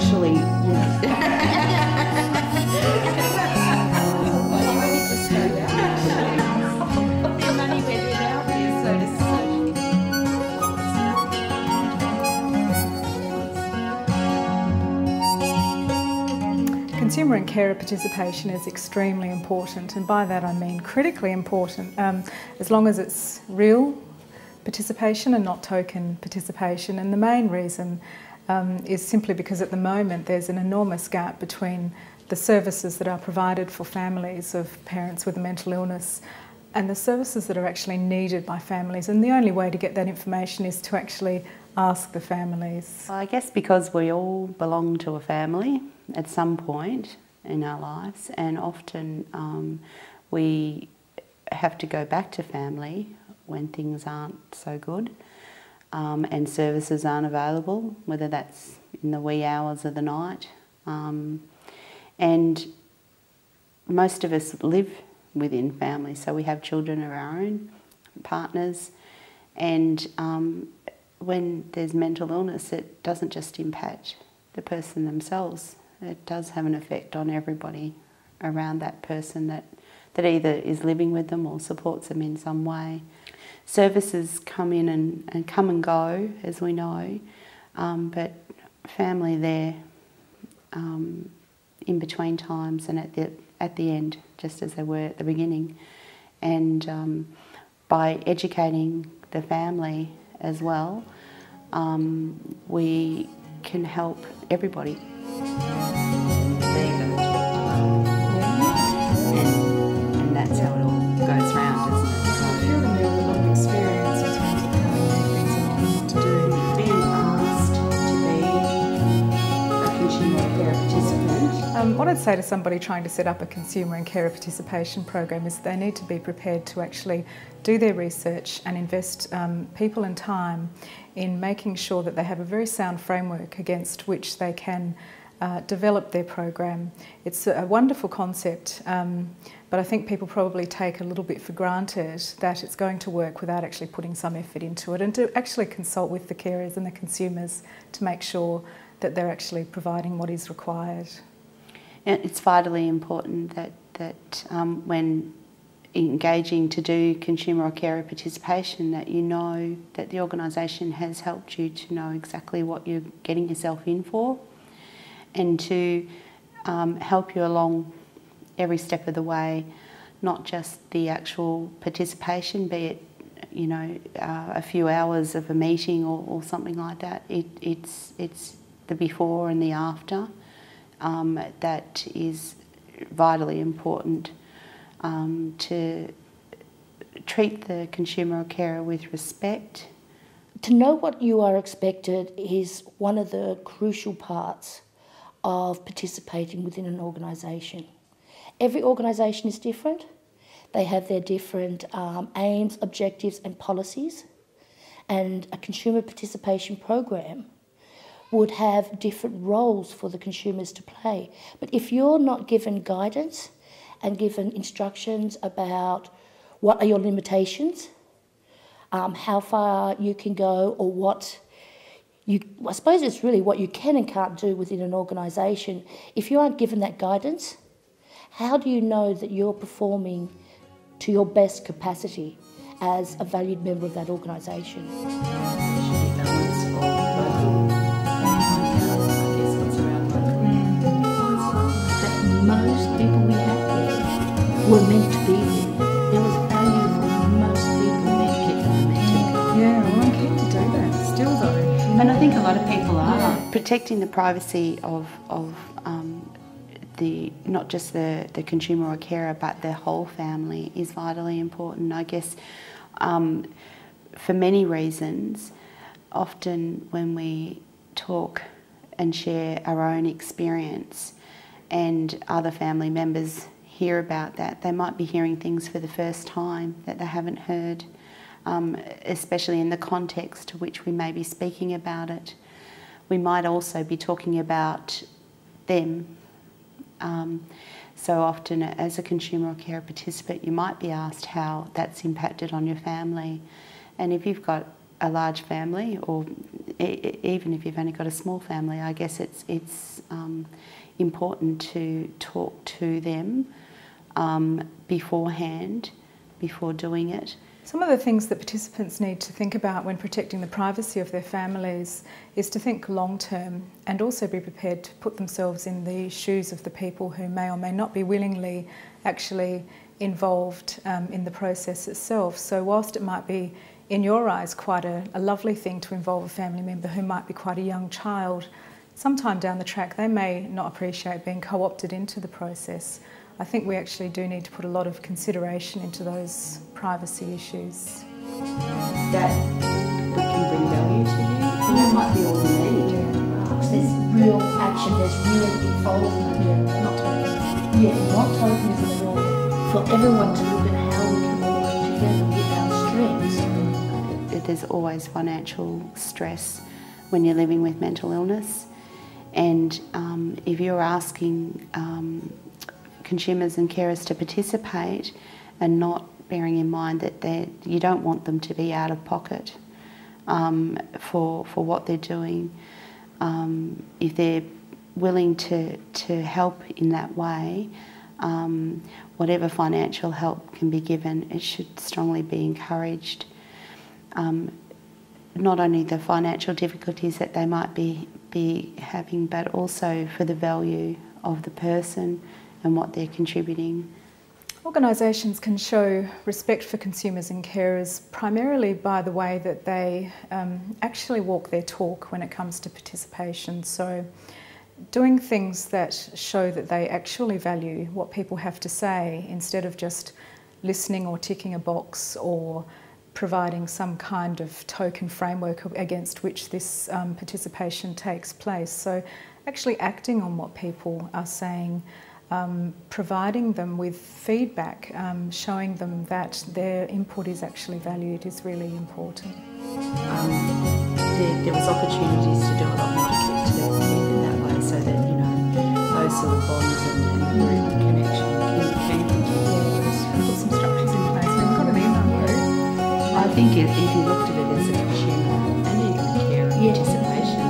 actually, you know. Consumer and carer participation is extremely important, and by that I mean critically important, as long as it's real participation and not token participation. And the main reason is simply because at the moment there's an enormous gap between the services that are provided for families of parents with a mental illness and the services that are actually needed by families, and the only way to get that information is to actually ask the families. Well, I guess because we all belong to a family at some point in our lives, and often we have to go back to family when things aren't so good and services aren't available, whether that's in the wee hours of the night. And most of us live within families, so we have children of our own, partners, and when there's mental illness, it doesn't just impact the person themselves. It does have an effect on everybody around that person that either is living with them or supports them in some way. Services come in and come and go, as we know, but family there in between times and at the end, just as they were at the beginning. And by educating the family as well, we can help everybody. And that's how it all goes round, isn't it? So I feel that we have a lot of experience in terms of how to move things along, what to do. Being asked to be a consumer care participant. What I'd say to somebody trying to set up a consumer and carer participation program is they need to be prepared to actually do their research and invest people and time in making sure that they have a very sound framework against which they can develop their program. It's a wonderful concept, but I think people probably take a little bit for granted that it's going to work without actually putting some effort into it, and to actually consult with the carers and the consumers to make sure that they're actually providing what is required. It's vitally important that when engaging to do consumer or carer participation, that you know that the organisation has helped you to know exactly what you're getting yourself in for, and to help you along every step of the way, not just the actual participation, be it, you know, a few hours of a meeting or something like that. It's the before and the after that is vitally important. To treat the consumer or carer with respect. To know what you are expected is one of the crucial parts of participating within an organisation. Every organisation is different. They have their different aims, objectives and policies, and a consumer participation program would have different roles for the consumers to play. But if you're not given guidance and given instructions about what are your limitations, how far you can go, or what you, I suppose it's really what you can and can't do within an organisation. If you aren't given that guidance, how do you know that you're performing to your best capacity as a valued member of that organisation? Most people we had there were meant to be there. There was value for most people meant to keep them meant to go. Yeah, well, I'm keen to do that still though. And I think a lot of people are. Yeah. Protecting the privacy of the not just the consumer or carer, but their whole family is vitally important. I guess for many reasons, often when we talk and share our own experience, and other family members hear about that, they might be hearing things for the first time that they haven't heard, especially in the context to which we may be speaking about it. We might also be talking about them. So often as a consumer or carer participant, you might be asked how that's impacted on your family. And if you've got a large family, or even if you've only got a small family, I guess it's important to talk to them beforehand, before doing it. Some of the things that participants need to think about when protecting the privacy of their families is to think long term, and also be prepared to put themselves in the shoes of the people who may or may not be willingly actually involved in the process itself. So whilst it might be, in your eyes, quite a lovely thing to involve a family member who might be quite a young child, sometime down the track they may not appreciate being co-opted into the process. I think we actually do need to put a lot of consideration into those privacy issues. That we can bring value to you, and that might be all we need. There's real action, there's real involvement, not tokenism. Yeah, not tokenism at all. For everyone to look at how we can all work together with our strengths. There's always financial stress when you're living with mental illness, and if you're asking consumers and carers to participate and not bearing in mind that you don't want them to be out of pocket for what they're doing, if they're willing to help in that way, whatever financial help can be given, it should strongly be encouraged. Not only the financial difficulties that they might be having, but also for the value of the person and what they're contributing. Organisations can show respect for consumers and carers primarily by the way that they actually walk their talk when it comes to participation. So doing things that show that they actually value what people have to say, instead of just listening or ticking a box or providing some kind of token framework against which this participation takes place. So actually acting on what people are saying, providing them with feedback, showing them that their input is actually valued is really important. There was opportunities to do a lot more to keep in that way, so that, you know, those sort of bonds and the group connection can continue. Put some structures in place. We've got an email group. I think if you looked at it as a consumer and even a carer participation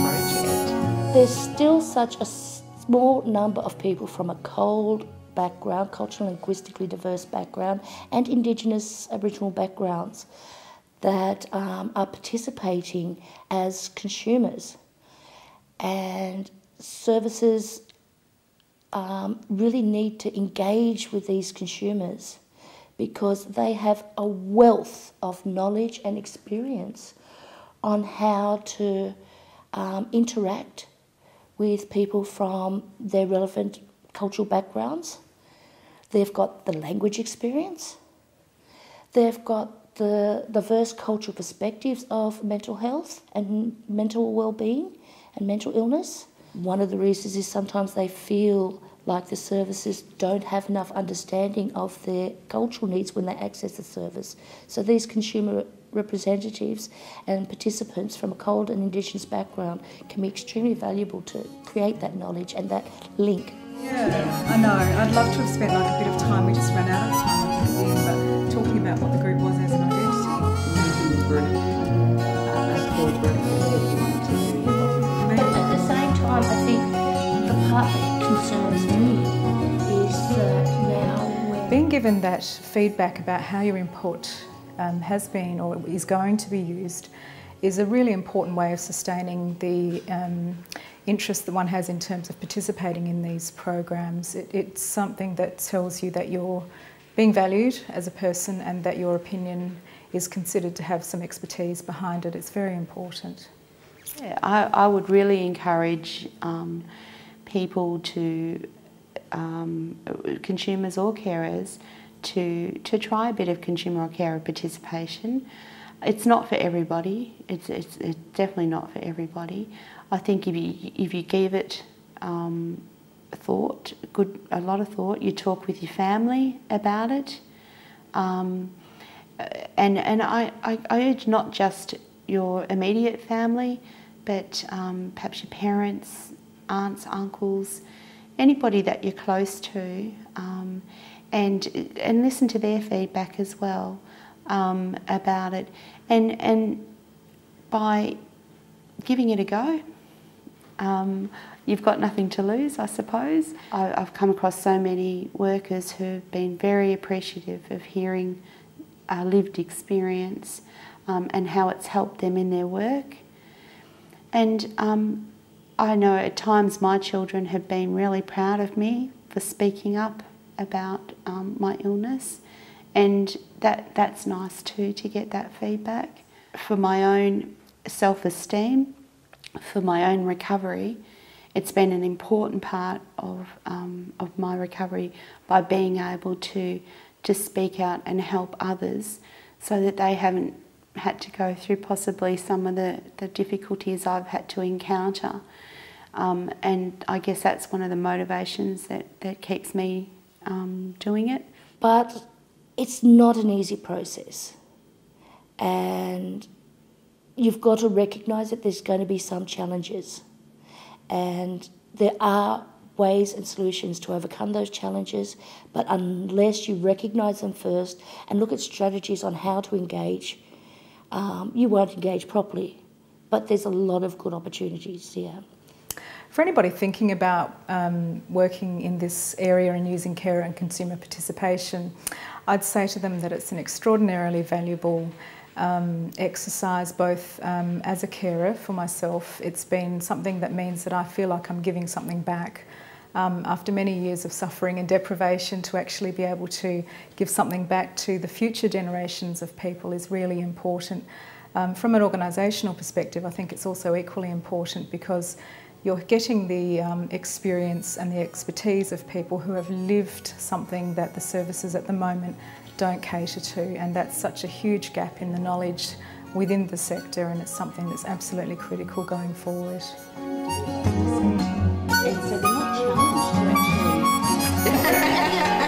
project, There's still such a small number of people from a cold background, culturally and linguistically diverse background, and Indigenous Aboriginal backgrounds that are participating as consumers. And services really need to engage with these consumers because they have a wealth of knowledge and experience on how to interact with people from their relevant cultural backgrounds. They've got the language experience. They've got the diverse cultural perspectives of mental health and mental well-being and mental illness. One of the reasons is sometimes they feel like the services don't have enough understanding of their cultural needs when they access the service. So these consumer representatives and participants from a cold and Indigenous background can be extremely valuable to create that knowledge and that link. Yeah, I know. I'd love to have spent like a bit of time, we just ran out of time at the end, but talking about what the group was as an identity. making the group a core group that you want to do. But at the same time, I think the part that concerns me is that now we're Being given that feedback about how your input has been or is going to be used is a really important way of sustaining the interest that one has in terms of participating in these programs. It's something that tells you that you're being valued as a person and that your opinion is considered to have some expertise behind it. It's very important. Yeah, I would really encourage people to, consumers or carers, to try a bit of consumer or carer participation. It's not for everybody. It's definitely not for everybody. I think if you give it thought, a lot of thought, you talk with your family about it, and I urge not just your immediate family, but perhaps your parents, aunts, uncles, anybody that you're close to, and listen to their feedback as well. about it, and by giving it a go, you've got nothing to lose, I suppose. I've come across so many workers who've been very appreciative of hearing a lived experience and how it's helped them in their work. And I know at times my children have been really proud of me for speaking up about my illness, and that's nice too, to get that feedback. For my own self-esteem, for my own recovery, it's been an important part of my recovery by being able to speak out and help others so that they haven't had to go through possibly some of the difficulties I've had to encounter. And I guess that's one of the motivations that keeps me doing it. But it's not an easy process, and you've got to recognise that there's going to be some challenges, and there are ways and solutions to overcome those challenges, but unless you recognise them first and look at strategies on how to engage, you won't engage properly. But there's a lot of good opportunities here. For anybody thinking about working in this area and using carer and consumer participation, I'd say to them that it's an extraordinarily valuable exercise, both as a carer for myself. It's been something that means that I feel like I'm giving something back. After many years of suffering and deprivation, to actually be able to give something back to the future generations of people is really important. From an organisational perspective, I think it's also equally important because you're getting the experience and the expertise of people who have lived something that the services at the moment don't cater to, and that's such a huge gap in the knowledge within the sector, and it's something that's absolutely critical going forward. And so they're not challenged to actually